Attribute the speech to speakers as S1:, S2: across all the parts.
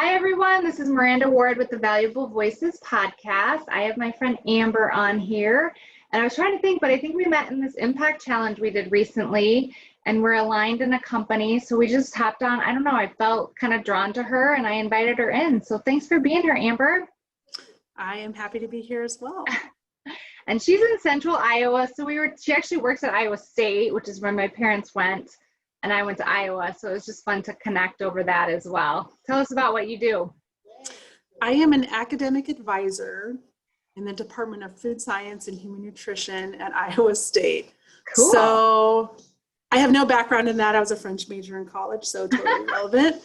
S1: Hi, everyone. This is Miranda Ward with the Valuable Voices podcast. I have my friend Amber on here, and I was trying to think, but I think we met in this Impact Challenge we did recently, and we're aligned in a company. So we just hopped on. I don't know. I felt kind of drawn to her, and I invited her in. So thanks for being here, Amber.
S2: I am happy to be here as well.
S1: And she's in Central Iowa. So she actually works at Iowa State, which is where my parents went. And I went to Iowa, so it was just fun to connect over that as well. Tell us about what you do.
S2: I am an academic advisor in the Department of Food Science and Human Nutrition at Iowa State.
S1: Cool.
S2: So I have no background in that. I was a French major in college, so totally relevant.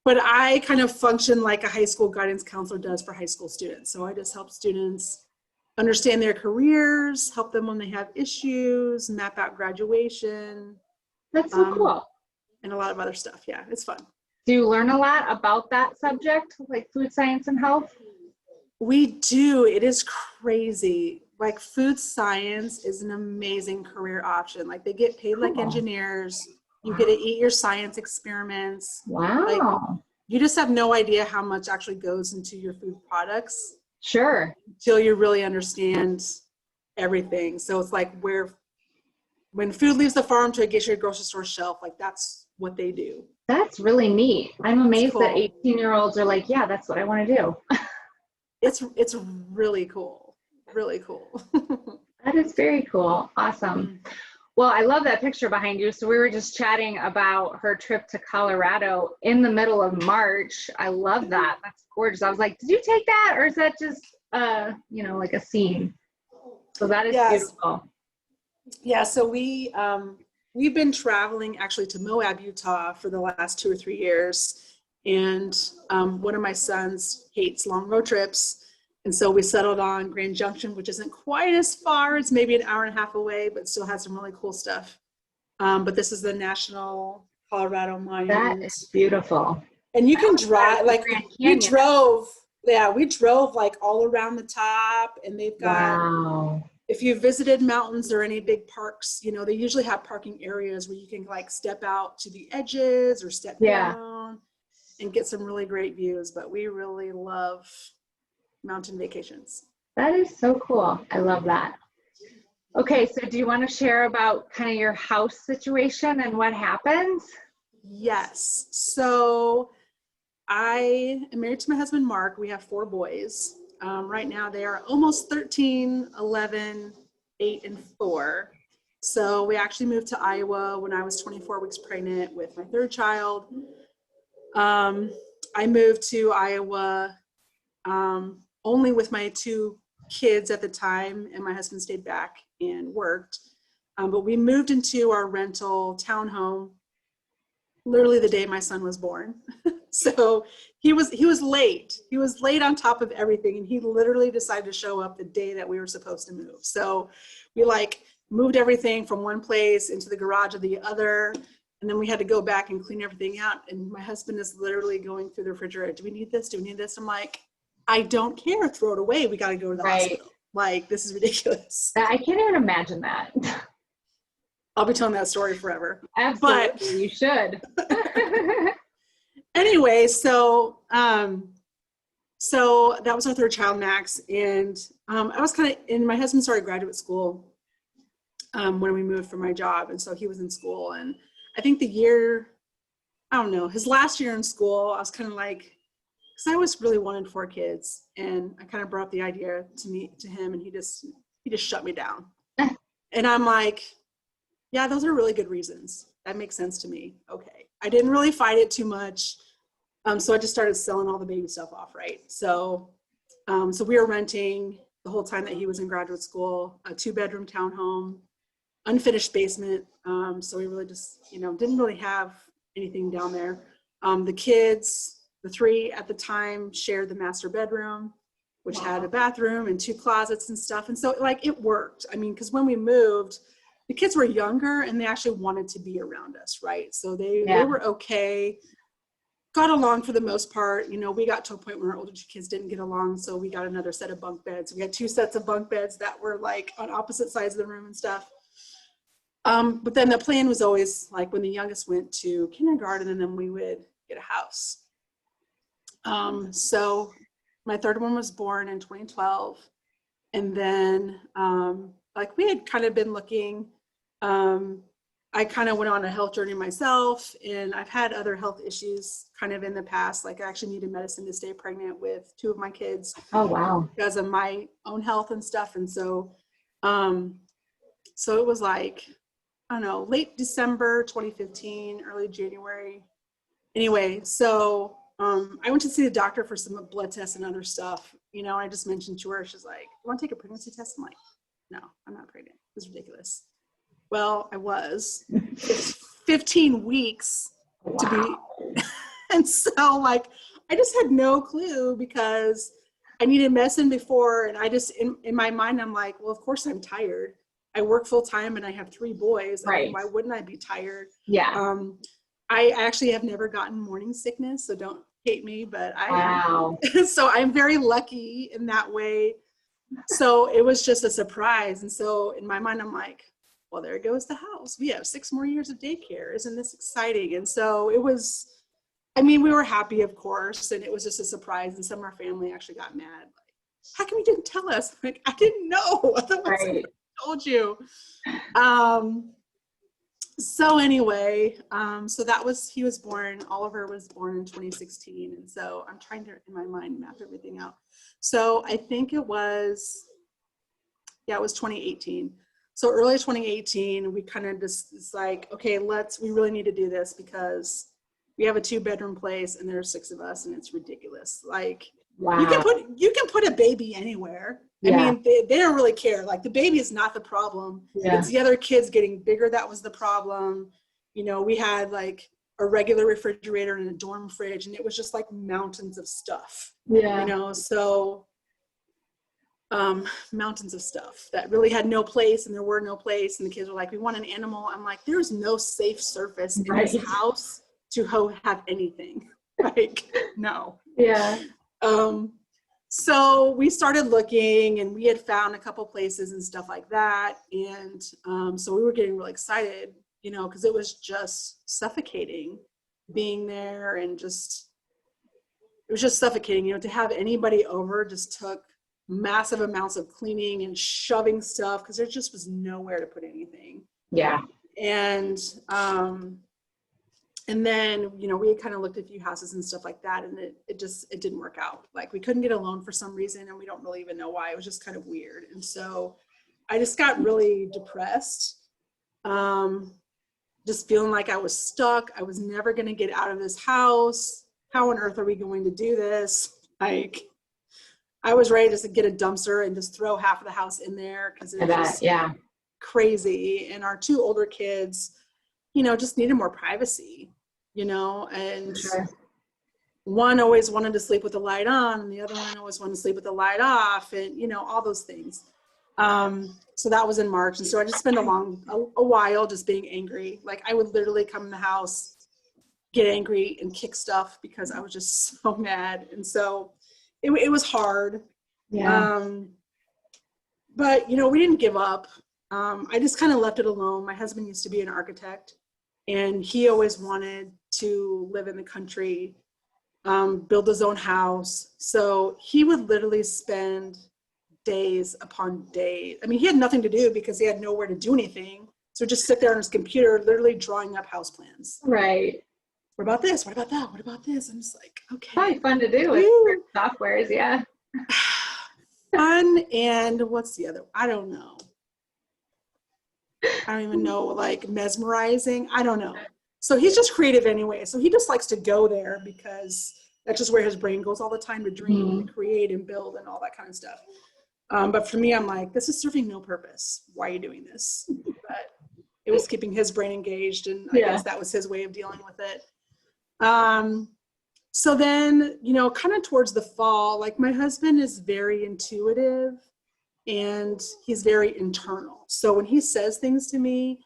S2: But I kind of function like a high school guidance counselor does for high school students. So I just help students understand their careers, help them when they have issues, map out graduation.
S1: That's so cool.
S2: And a lot of other stuff. Yeah, it's fun.
S1: Do you learn a lot about that subject, like food science and health?
S2: We do. It is crazy. Like food science is an amazing career option. Like they get paid like engineers. You get to eat your science experiments.
S1: Wow.
S2: Like, you just have no idea how much actually goes into your food products.
S1: Sure.
S2: Until you really understand everything. So it's like when food leaves the farm to get your grocery store shelf, like that's what they do.
S1: That's really neat. I'm amazed
S2: cool.
S1: that 18-year-olds are like, yeah, that's what I want to do.
S2: It's really cool. Really cool.
S1: That is very cool. Awesome. Well, I love that picture behind you. So we were just chatting about her trip to Colorado in the middle of March. I love that. That's gorgeous. I was like, did you take that? Or is that just, like a scene? So that is beautiful.
S2: Yeah. So we've been traveling actually to Moab, Utah for the last 2 or 3 years. And one of my sons hates long road trips. And so we settled on Grand Junction, which isn't quite as far. It's maybe an hour and a half away, but still has some really cool stuff. But this is the National Colorado Monument.
S1: That is beautiful.
S2: And you can drive, like we drove like all around the top, and they've got, if you visited mountains or any big parks, they usually have parking areas where you can like step out to the edges or step down and get some really great views. But we really love mountain vacations.
S1: That is so cool. I love that. Okay, so do you want to share about kind of your house situation and what happened?
S2: Yes. So I am married to my husband, Mark. We have 4 boys. Right now they are almost 13, 11, 8, and 4. So we actually moved to Iowa when I was 24 weeks pregnant with my 3rd child. I moved to Iowa only with my 2 kids at the time, and my husband stayed back and worked. But we moved into our rental townhome literally the day my son was born. So he was late. He was late on top of everything, and he literally decided to show up the day that we were supposed to move. So we moved everything from one place into the garage of the other, and then we had to go back and clean everything out. And my husband is literally going through the refrigerator. Do we need this? Do we need this? I'm like, I don't care. Throw it away. We got to go to the hospital. Like, this is ridiculous.
S1: I can't even imagine that.
S2: I'll be telling that story forever.
S1: Absolutely. But you should.
S2: Anyway, so that was our 3rd child, Max. And I was and my husband started graduate school when we moved from my job. And so he was in school. And I think his last year in school, I was kind of like, because I always really wanted 4 kids, and I kind of brought up the idea to him, and he just shut me down. And I'm like, yeah, those are really good reasons. That makes sense to me. Okay. I didn't really fight it too much. So I just started selling all the baby stuff off, right? So we were renting the whole time that he was in graduate school, a 2-bedroom townhome, unfinished basement. So we really just, didn't really have anything down there. The kids, the 3 at the time, shared the master bedroom, which had a bathroom and 2 closets and stuff. And so it worked. I mean, because when we moved, the kids were younger and they actually wanted to be around us, right? So they were okay, got along for the most part. We got to a point where our older 2 kids didn't get along, so we got another set of bunk beds. We had 2 sets of bunk beds that were like on opposite sides of the room and stuff. But then the plan was always like when the youngest went to kindergarten, and then we would get a house. So my third one was born in 2012. And then, like we had kind of been looking, I kind of went on a health journey myself, and I've had other health issues kind of in the past. Like I actually needed medicine to stay pregnant with 2 of my kids.
S1: Oh, wow.
S2: Because of my own health and stuff. And so, so it was like, I don't know, late December 2015, early January. Anyway, so I went to see the doctor for some blood tests and other stuff. You know, I just mentioned to her, she's like, "You want to take a pregnancy test?" I'm like, "No, I'm not pregnant. It's ridiculous." Well, I was. It's 15 weeks to be. And so like, I just had no clue because I needed medicine before. And I just, in my mind, I'm like, well, of course I'm tired. I work full time and I have 3 boys.
S1: Right.
S2: I mean, why wouldn't I be tired?
S1: Yeah.
S2: I actually have never gotten morning sickness, so don't hate me, but
S1: Wow.
S2: so I'm very lucky in that way. So it was just a surprise. And so in my mind, I'm like, well, there goes the house. We have 6 more years of daycare. Isn't this exciting? And so it was, I mean, we were happy, of course, and it was just a surprise. And some of our family actually got mad. Like, how come you didn't tell us? I'm like, I didn't know. Otherwise, I would have told you. So anyway, so that was, he was born, Oliver was born in 2016. And so I'm trying to, in my mind, map everything out. So I think it was, yeah, it was 2018. So early 2018, we kind of just, it's like, okay, we really need to do this because we have a 2-bedroom place and there's 6 of us and it's ridiculous. Like,
S1: wow.
S2: You can put a baby anywhere.
S1: Yeah.
S2: I mean, they don't really care. Like the baby is not the problem.
S1: Yeah.
S2: It's the other kids getting bigger. That was the problem. You know, we had like a regular refrigerator and a dorm fridge, and it was just like mountains of stuff.
S1: Yeah.
S2: You know, so mountains of stuff that really had no place, and there were no place. And the kids were like, we want an animal. I'm like, there's no safe surface in
S1: Right.
S2: this house to have anything. Like, no.
S1: Yeah.
S2: So we started looking, and we had found a couple places and stuff like that. And so we were getting really excited, you know, because it was just suffocating being there, and just, it was just suffocating, you know, to have anybody over just took massive amounts of cleaning and shoving stuff because there just was nowhere to put anything.
S1: Yeah.
S2: And then, you know, we had kind of looked at a few houses and stuff like that, and it didn't work out. Like we couldn't get a loan for some reason, and we don't really even know why. It was just kind of weird. And so I just got really depressed, just feeling like I was stuck. I was never going to get out of this house. How on earth are we going to do this? Like, I was ready just to get a dumpster and just throw half of the house in there because it was just crazy. And our 2 older kids, you know, just needed more privacy, you know, and one always wanted to sleep with the light on, and the other one always wanted to sleep with the light off, and, you know, all those things. So that was in March. And so I just spent a while just being angry. Like I would literally come in the house, get angry and kick stuff because I was just so mad. And so it was hard.
S1: Yeah.
S2: But, you know, we didn't give up. I just kind of left it alone. My husband used to be an architect, and he always wanted to live in the country, build his own house. So he would literally spend days upon days. I mean, he had nothing to do because he had nowhere to do anything. So just sit there on his computer, literally drawing up house plans.
S1: Right.
S2: What about this? What about that? What about this? I'm just like, okay.
S1: Probably fun to do with softwares. Yeah.
S2: Fun. And what's the other? I don't know. I don't even know, like mesmerizing. I don't know. So he's just creative anyway. So he just likes to go there because that's just where his brain goes all the time, to dream and create and build and all that kind of stuff. But for me, I'm like, this is serving no purpose. Why are you doing this? But it was keeping his brain engaged, and I guess that was his way of dealing with it. So then, you know, kind of towards the fall, like my husband is very intuitive and he's very internal. So when he says things to me,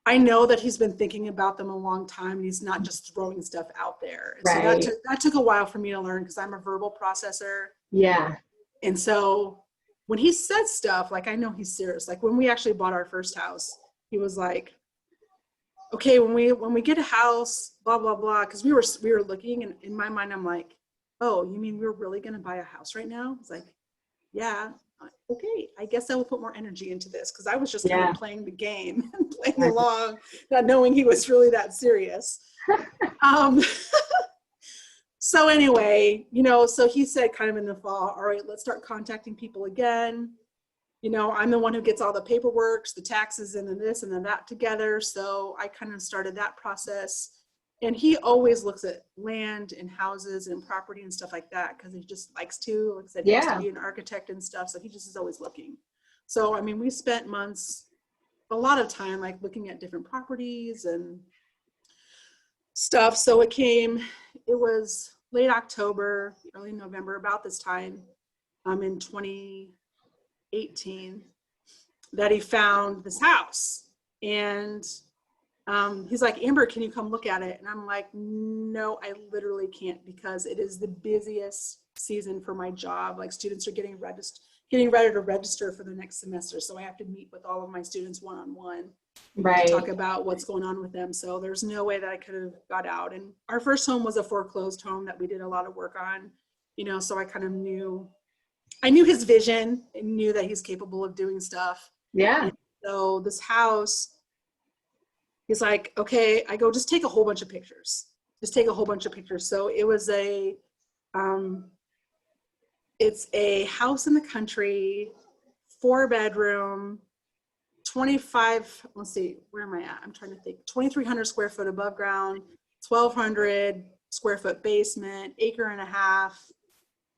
S2: I know that he's been thinking about them a long time, and he's not just throwing stuff out there.
S1: Right.
S2: So that took a while for me to learn because I'm a verbal processor.
S1: Yeah.
S2: And so when he says stuff, like I know he's serious. Like when we actually bought our first house, he was like, okay, when we get a house, blah, blah, blah, because we were looking, and in my mind, I'm like, oh, you mean we're really going to buy a house right now? It's like, yeah. Okay, I guess I will put more energy into this, because I was just kind of playing the game and playing along, not knowing he was really that serious. So anyway, so he said kind of in the fall, all right, let's start contacting people again. I'm the one who gets all the paperwork, the taxes, and then this and then that together. So I kind of started that process. And he always looks at land and houses and property and stuff like that, because he just likes to, like I said, he used to be an architect and stuff. So he just is always looking. So, I mean, we spent months, a lot of time, like looking at different properties and stuff. So it was late October, early November, about this time, in 2018, that he found this house. And he's like, Amber, can you come look at it? And I'm like, no, I literally can't, because it is the busiest season for my job. Like, students are getting ready to register for the next semester. So I have to meet with all of my students one-on-one to talk about what's going on with them. So there's no way that I could have got out. And our first home was a foreclosed home that we did a lot of work on, so I kind of knew his vision and knew that he's capable of doing stuff.
S1: Yeah.
S2: And so this house, he's like, okay, I go, just take a whole bunch of pictures. So it was it's a house in the country, 4-bedroom, 25, let's see, where am I at? I'm trying to think, 2,300 square foot above ground, 1,200 square foot basement, 1.5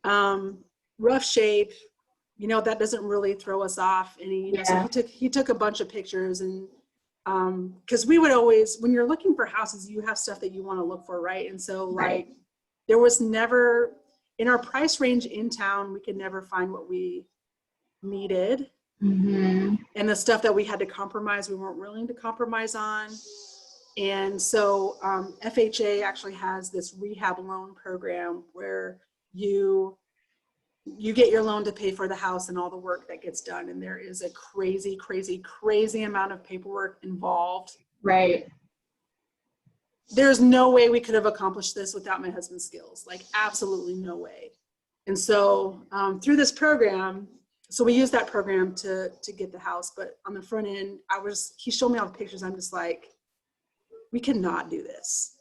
S2: acres, rough shape, that doesn't really throw us off any. So he took a bunch of pictures, and because we would always, when you're looking for houses, you have stuff that you want to look for, right? And so like there was never, in our price range in town, we could never find what we needed. And the stuff that we had to compromise, we weren't willing to compromise on. And so FHA actually has this rehab loan program where you get your loan to pay for the house and all the work that gets done. And there is a crazy, crazy, crazy amount of paperwork involved.
S1: Right.
S2: There's no way we could have accomplished this without my husband's skills, like absolutely no way. And so through this program, so we used that program to get the house, but on the front end, he showed me all the pictures. I'm just like, we cannot do this.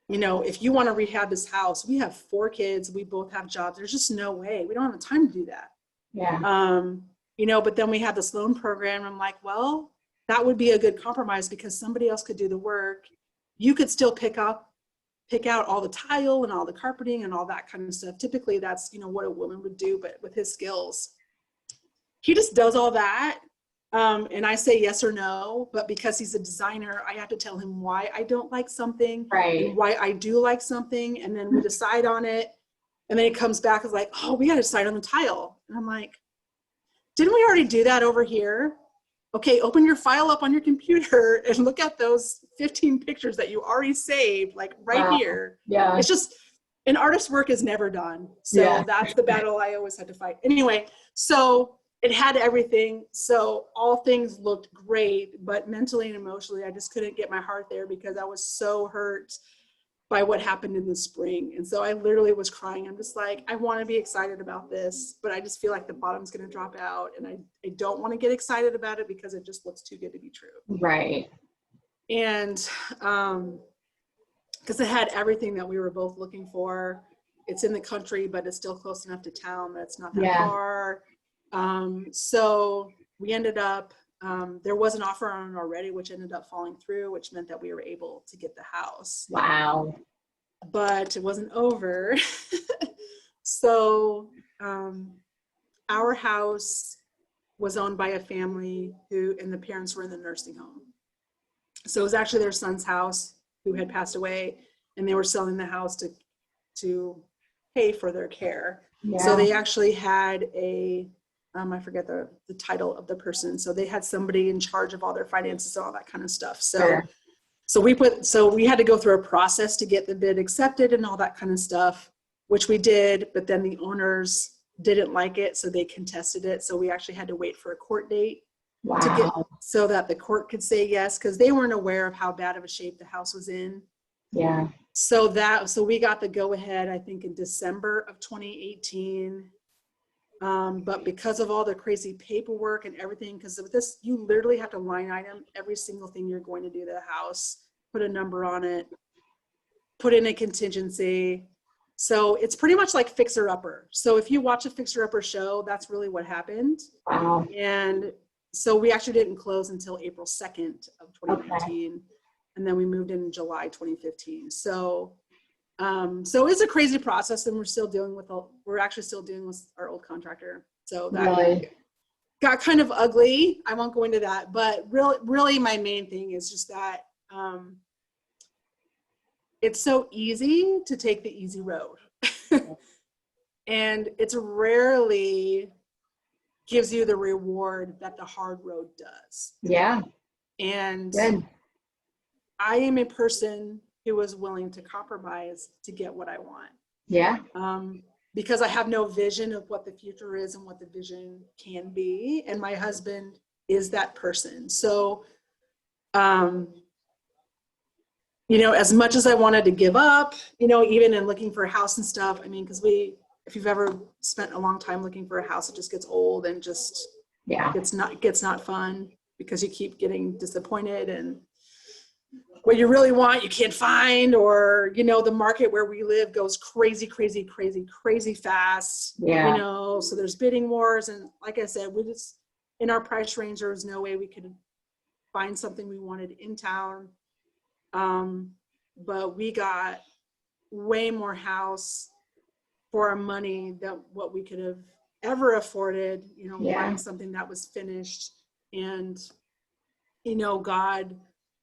S2: If you want to rehab this house, we have 4 kids, we both have jobs. There's just no way. We don't have the time to do that.
S1: Yeah.
S2: But then we had this loan program. I'm like, well, that would be a good compromise, because somebody else could do the work. You could still pick out all the tile and all the carpeting and all that kind of stuff. Typically that's, what a woman would do, but with his skills, he just does all that. And I say yes or no, but because he's a designer, I have to tell him why I don't like something, and why I do like something. And then we decide on it. And then he comes back as like, oh, we got to decide on the tile. And I'm like, didn't we already do that over here? Okay, open your file up on your computer and look at those 15 pictures that you already saved, like here. Yeah. It's just, an artist's work is never done. So that's the battle I always had to fight. Anyway, so it had everything. So all things looked great, but mentally and emotionally, I just couldn't get my heart there, because I was so hurt by what happened in the spring. And so I literally was crying. I'm just like, I want to be excited about this, but I just feel like the bottom's going to drop out, and I don't want to get excited about it because it just looks too good to be true.
S1: Right.
S2: And because it had everything that we were both looking for. It's in the country, but it's still close enough to town that's not that far. So we ended up, there was an offer on it already, which ended up falling through, which meant that we were able to get the house.
S1: Wow.
S2: But it wasn't over. So our house was owned by a family and the parents were in the nursing home. So it was actually their son's house, who had passed away, and they were selling the house to pay for their care. Yeah. So they actually had I forget the title of the person. So they had somebody in charge of all their finances and all that kind of stuff. So, sure. So we had to go through a process to get the bid accepted and all that kind of stuff, which we did, but then the owners didn't like it. So they contested it. So we actually had to wait for a court date
S1: Wow.
S2: so that the court could say yes, because they weren't aware of how bad of a shape the house was in.
S1: Yeah.
S2: So we got the go ahead, I think, in December of 2018. But because of all the crazy paperwork and everything, because with this, you literally have to line item every single thing you're going to do to the house, put a number on it, put in a contingency. So it's pretty much like Fixer Upper. So if you watch a Fixer Upper show, that's really what happened.
S1: Wow.
S2: And so we actually didn't close until April 2nd of 2019. Okay. And then we moved in July 2015. So it's a crazy process, and we're actually still dealing with our old contractor. So that really got kind of ugly. I won't go into that, but really my main thing is just that it's so easy to take the easy road. And it's rarely gives you the reward that the hard road does.
S1: Yeah.
S2: And
S1: good.
S2: I am a person who was willing to compromise to get what I want.
S1: Yeah.
S2: Because I have no vision of what the future is and what the vision can be. And my husband is that person. So, as much as I wanted to give up, even in looking for a house and stuff, I mean, because if you've ever spent a long time looking for a house, it just gets old and just gets not fun, because you keep getting disappointed, and what you really want you can't find, or the market where we live goes crazy fast. So there's bidding wars, and like I said, we just, in our price range, there was no way we could find something we wanted in town. But we got way more house for our money than what we could have ever afforded, buying something that was finished. And, God,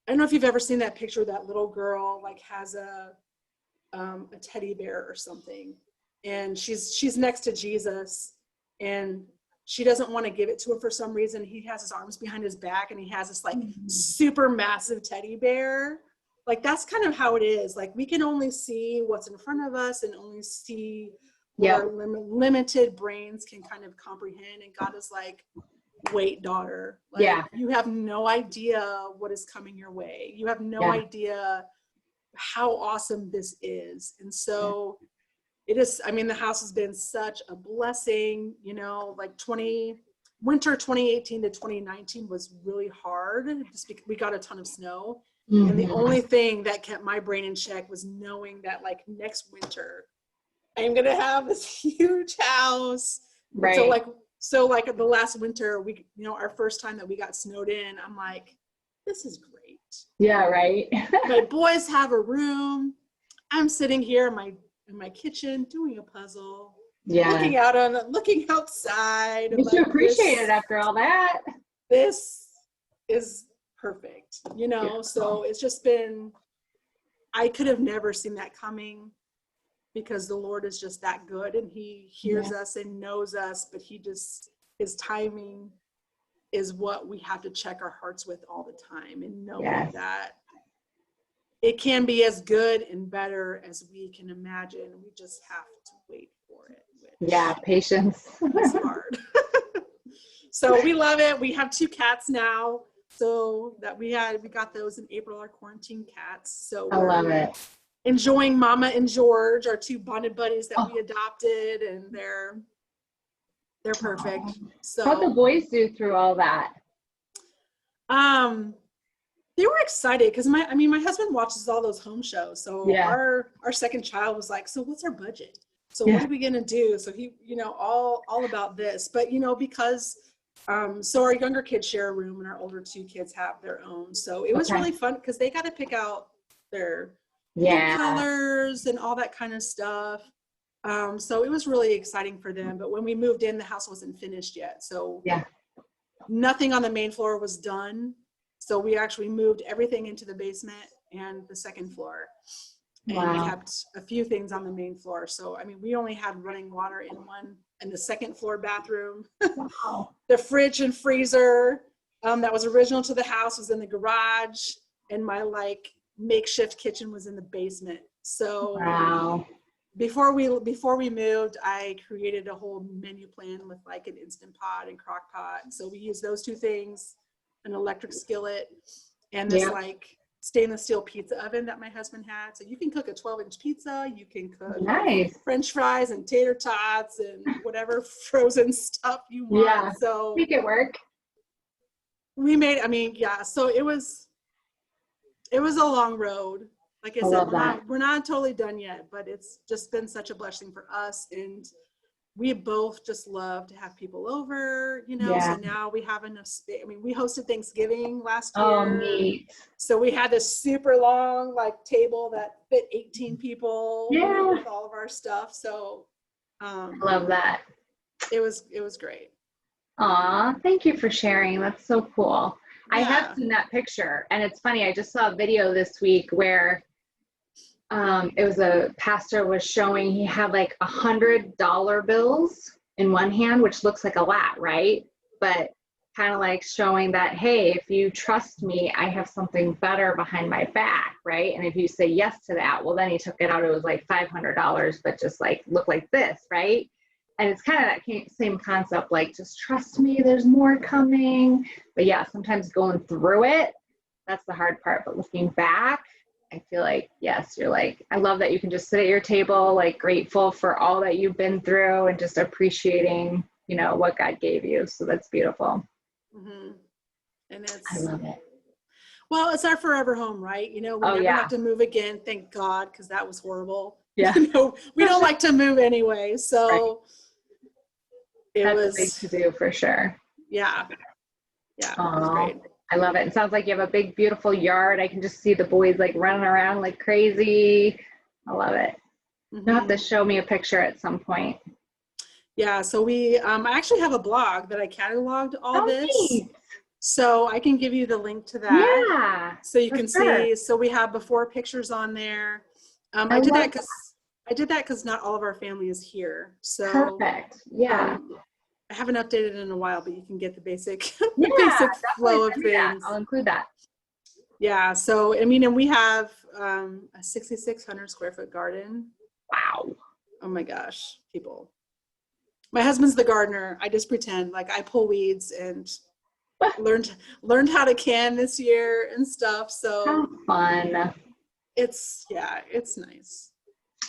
S2: I don't know if you've ever seen that picture of that little girl, like has a teddy bear or something. And she's next to Jesus, and she doesn't want to give it to him for some reason. He has his arms behind his back, and he has this like super massive teddy bear. Like, that's kind of how it is. Like, we can only see what's in front of us and only see what our limited brains can kind of comprehend. And God is like, wait, daughter, like, you have no idea what is coming your way. You have no idea how awesome this is. And so it is, I mean, the house has been such a blessing, like winter 2018 to 2019 was really hard, just because we got a ton of snow. Mm-hmm. And the only thing that kept my brain in check was knowing that, like, next winter I'm going to have this huge house. Right. So like the last winter, we, our first time that we got snowed in, I'm like, this is great.
S1: Yeah. Right.
S2: My boys have a room. I'm sitting here in my kitchen doing a puzzle. Yeah. Looking outside.
S1: You should appreciate it after all that.
S2: This is perfect, so it's just been, I could have never seen that coming, because the Lord is just that good, and he hears us and knows us, but his timing is what we have to check our hearts with all the time, and know that it can be as good and better as we can imagine. We just have to wait for it.
S1: Patience.
S2: It's hard. So we love it. We have 2 cats now. So that we got those in April, our quarantine cats. So
S1: I love it.
S2: Enjoying Mama and George, our 2 bonded buddies that we adopted, and they're perfect. So
S1: how'd the boys do through all that?
S2: They were excited, because my husband watches all those home shows. So our second child was like, so what's our budget? So what are we gonna do? So he, all about this, but because so our younger kids share a room, and our older 2 kids have their own. So it was really fun, because they got to pick out their colors and all that kind of stuff. So it was really exciting for them. But when we moved in, the house wasn't finished yet. So nothing on the main floor was done. So we actually moved everything into the basement and the second floor. And kept a few things on the main floor. So, I mean, we only had running water in the second floor bathroom. The fridge and freezer that was original to the house was in the garage, and my makeshift kitchen was in the basement. So before we moved, I created a whole menu plan with like an Instant Pot and crock pot. So we use those two things, an electric skillet, and this
S1: Yeah.
S2: like stainless steel pizza oven that my husband had. So you can cook a 12-inch pizza, you can cook
S1: Nice.
S2: French fries and tater tots and whatever frozen stuff you want.
S1: Yeah.
S2: So
S1: Make it work.
S2: we made, I mean, yeah, so it was a long road. Like I
S1: I
S2: said,
S1: love that.
S2: we're not totally done yet, but it's just been such a blessing for us. And we both just love to have people over, you know,
S1: Yeah.
S2: so now we have enough space. I mean, we hosted Thanksgiving last
S1: Oh,
S2: year.
S1: neat.
S2: So we had this super long like table that fit 18 people
S1: Yeah.
S2: with all of our stuff. So
S1: Love that.
S2: it was great.
S1: Aw, thank you for sharing. That's so cool. I
S2: Yeah.
S1: have seen that picture, and it's funny. I just saw a video this week where it was a pastor was showing he had like $100 bills in one hand, which looks like a lot, right? But kind of like showing that, hey, if you trust me, I have something better behind my back, right? And if you say yes to that, well, then he took it out. It was like $500, but just like look like this, right? And it's kind of that same concept, like just trust me, there's more coming. But yeah, sometimes going through it, that's the hard part. But looking back, I feel like, yes, you're like, I love that you can just sit at your table, like grateful for all that you've been through and just appreciating, you know, what God gave you. So that's beautiful.
S2: Mm-hmm. And
S1: I love it.
S2: well, it's our forever home, right? You know, we
S1: Oh,
S2: never
S1: yeah.
S2: have to move again. Thank God, because that was horrible.
S1: Yeah.
S2: You know, we don't like to move anyway. So it
S1: That's
S2: was
S1: a big to do for sure.
S2: Yeah. Yeah. It was
S1: Aw,
S2: great.
S1: I love it. It sounds like you have a big, beautiful yard. I can just see the boys like running around like crazy. I love it. You'll have to show me a picture at some point.
S2: Yeah. So we, I actually have a blog that I cataloged all this.
S1: Neat.
S2: So I can give you the link to that.
S1: Yeah.
S2: So you
S1: for
S2: can
S1: sure.
S2: see, so we have before pictures on there.
S1: I
S2: I did
S1: love
S2: that because not all of our family is here. So
S1: Perfect. Yeah.
S2: I haven't updated in a while, but you can get the basic,
S1: Yeah,
S2: basic
S1: definitely
S2: flow of
S1: send me that.
S2: things.
S1: I'll include that.
S2: Yeah. So, I mean, and we have a 6,600 square foot garden.
S1: Wow.
S2: Oh my gosh, people. My husband's the gardener. I just pretend like I pull weeds and learned how to can this year and stuff. So
S1: How fun.
S2: it's nice.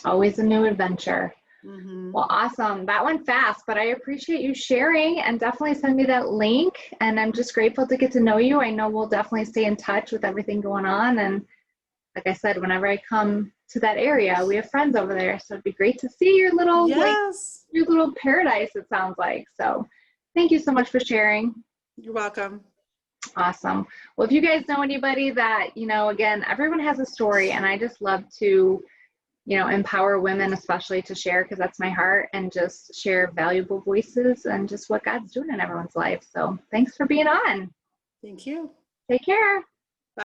S1: Always a new adventure.
S2: Mm-hmm.
S1: Well, awesome. That went fast, but I appreciate you sharing and definitely send me that link. And I'm just grateful to get to know you. I know we'll definitely stay in touch with everything going on. And like I said, whenever I come to that area, we have friends over there. So it'd be great to see your little,
S2: Yes.
S1: your little paradise, it sounds like. So thank you so much for sharing.
S2: You're welcome.
S1: Awesome. Well, if you guys know anybody that, you know, again, everyone has a story, and I just love to, you know, empower women, especially to share, because that's my heart, and just share valuable voices and just what God's doing in everyone's life. So thanks for being on.
S2: Thank you.
S1: Take care.